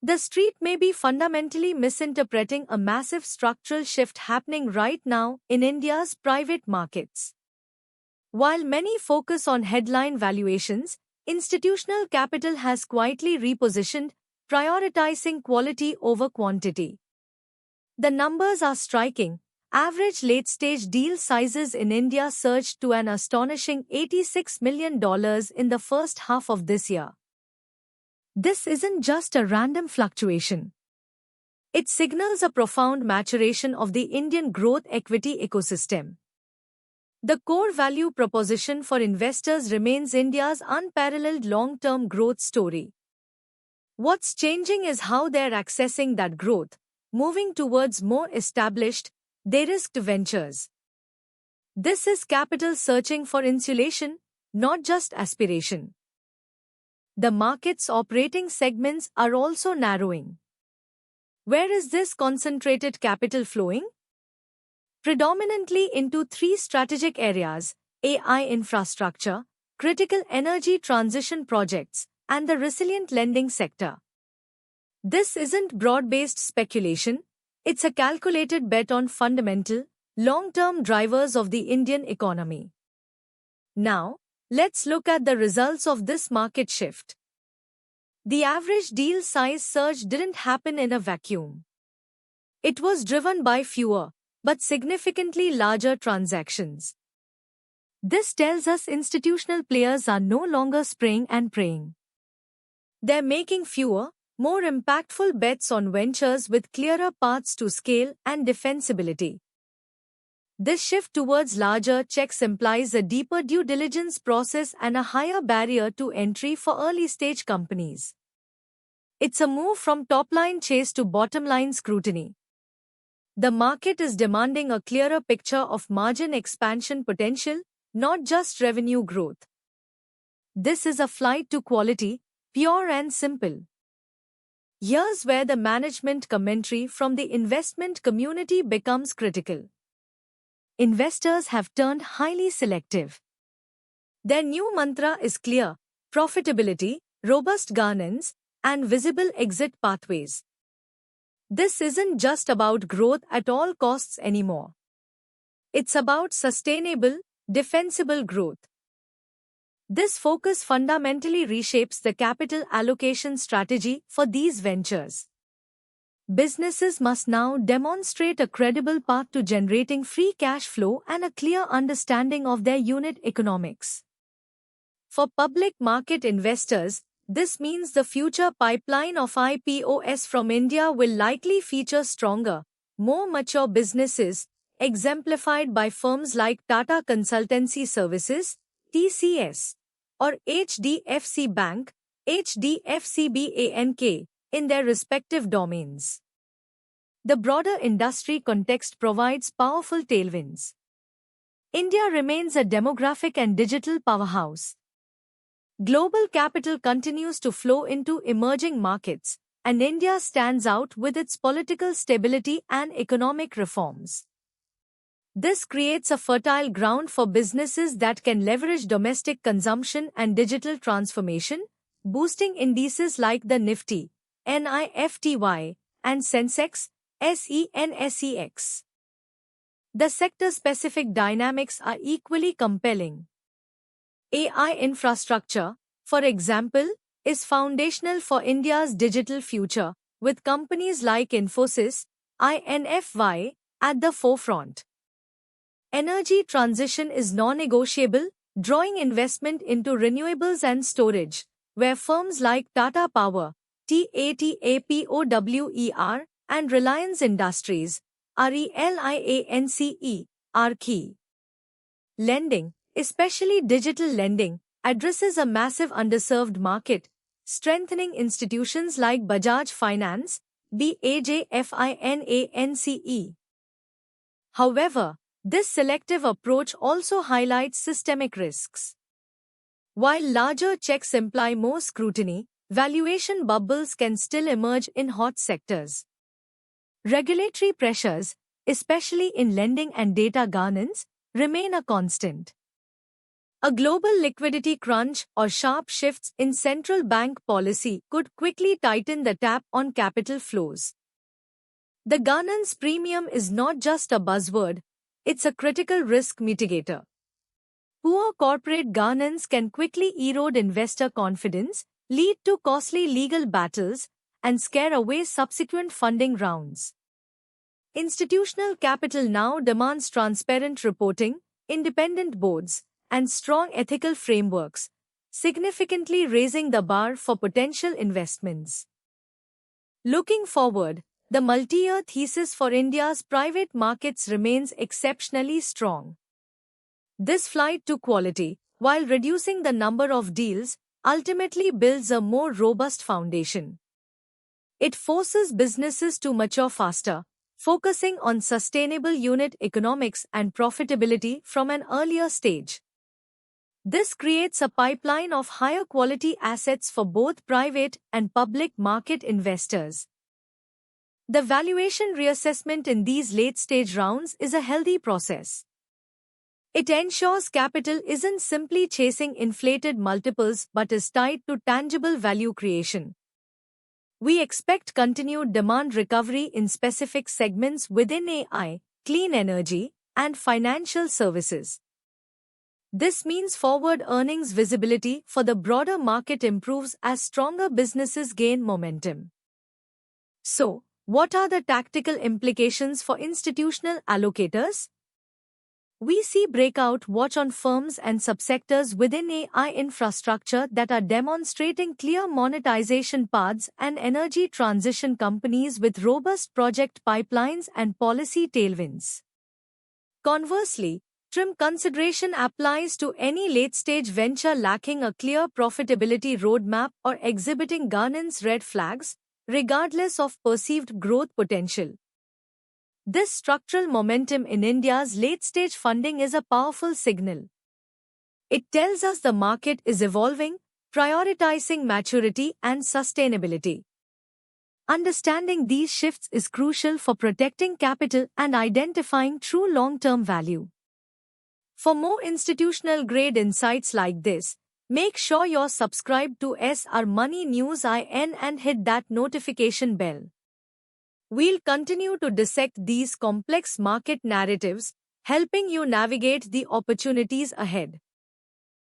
The street may be fundamentally misinterpreting a massive structural shift happening right now in India's private markets. While many focus on headline valuations, institutional capital has quietly repositioned, prioritizing quality over quantity. The numbers are striking. Average late-stage deal sizes in India surged to an astonishing $86 million in the first half of this year. This isn't just a random fluctuation. It signals a profound maturation of the Indian growth equity ecosystem. The core value proposition for investors remains India's unparalleled long-term growth story. What's changing is how they're accessing that growth, moving towards more established, de-risked ventures. This is capital searching for insulation, not just aspiration. The market's operating segments are also narrowing. Where is this concentrated capital flowing? Predominantly into three strategic areas: AI infrastructure, critical energy transition projects, and the resilient lending sector. This isn't broad-based speculation, it's a calculated bet on fundamental, long-term drivers of the Indian economy. Now, let's look at the results of this market shift. The average deal size surge didn't happen in a vacuum. It was driven by fewer, but significantly larger transactions. This tells us institutional players are no longer spraying and praying. They're making fewer, more impactful bets on ventures with clearer paths to scale and defensibility. This shift towards larger checks implies a deeper due diligence process and a higher barrier to entry for early-stage companies. It's a move from top-line chase to bottom-line scrutiny. The market is demanding a clearer picture of margin expansion potential, not just revenue growth. This is a flight to quality, pure and simple. Here's where the management commentary from the investment community becomes critical. Investors have turned highly selective. Their new mantra is clear: profitability, robust governance, and visible exit pathways. This isn't just about growth at all costs anymore. It's about sustainable, defensible growth. This focus fundamentally reshapes the capital allocation strategy for these ventures. Businesses must now demonstrate a credible path to generating free cash flow and a clear understanding of their unit economics. For public market investors, this means the future pipeline of IPOs from India will likely feature stronger, more mature businesses, exemplified by firms like Tata Consultancy Services, TCS, or HDFC Bank, HDFC Bank, in their respective domains. The broader industry context provides powerful tailwinds. India remains a demographic and digital powerhouse. Global capital continues to flow into emerging markets, and India stands out with its political stability and economic reforms. This creates a fertile ground for businesses that can leverage domestic consumption and digital transformation, boosting indices like the Nifty, NIFTY, and Sensex, SENSEX. The sector-specific dynamics are equally compelling. AI infrastructure, for example, is foundational for India's digital future, with companies like Infosys, INFY, at the forefront. Energy transition is non-negotiable, drawing investment into renewables and storage, where firms like Tata Power, TATAPOWER, and Reliance Industries, RELIANCE, are key. Lending, especially digital lending, addresses a massive underserved market, strengthening institutions like Bajaj Finance, BAJFINANCE. However, this selective approach also highlights systemic risks. While larger checks imply more scrutiny, valuation bubbles can still emerge in hot sectors. Regulatory pressures, especially in lending and data governance, remain a constant. A global liquidity crunch or sharp shifts in central bank policy could quickly tighten the tap on capital flows. The governance premium is not just a buzzword, it's a critical risk mitigator. Poor corporate governance can quickly erode investor confidence, lead to costly legal battles, and scare away subsequent funding rounds. Institutional capital now demands transparent reporting, independent boards, and strong ethical frameworks, significantly raising the bar for potential investments. Looking forward, the multi-year thesis for India's private markets remains exceptionally strong. This flight to quality, while reducing the number of deals, ultimately builds a more robust foundation. It forces businesses to mature faster, focusing on sustainable unit economics and profitability from an earlier stage. This creates a pipeline of higher quality assets for both private and public market investors. The valuation reassessment in these late-stage rounds is a healthy process. It ensures capital isn't simply chasing inflated multiples but is tied to tangible value creation. We expect continued demand recovery in specific segments within AI, clean energy, and financial services. This means forward earnings visibility for the broader market improves as stronger businesses gain momentum. So, what are the tactical implications for institutional allocators? We see breakout watch on firms and subsectors within AI infrastructure that are demonstrating clear monetization paths and energy transition companies with robust project pipelines and policy tailwinds. Conversely, trim consideration applies to any late-stage venture lacking a clear profitability roadmap or exhibiting governance red flags, regardless of perceived growth potential. This structural momentum in India's late-stage funding is a powerful signal. It tells us the market is evolving, prioritizing maturity and sustainability. Understanding these shifts is crucial for protecting capital and identifying true long-term value. For more institutional-grade insights like this, make sure you're subscribed to SR Money News IN and hit that notification bell. We'll continue to dissect these complex market narratives, helping you navigate the opportunities ahead.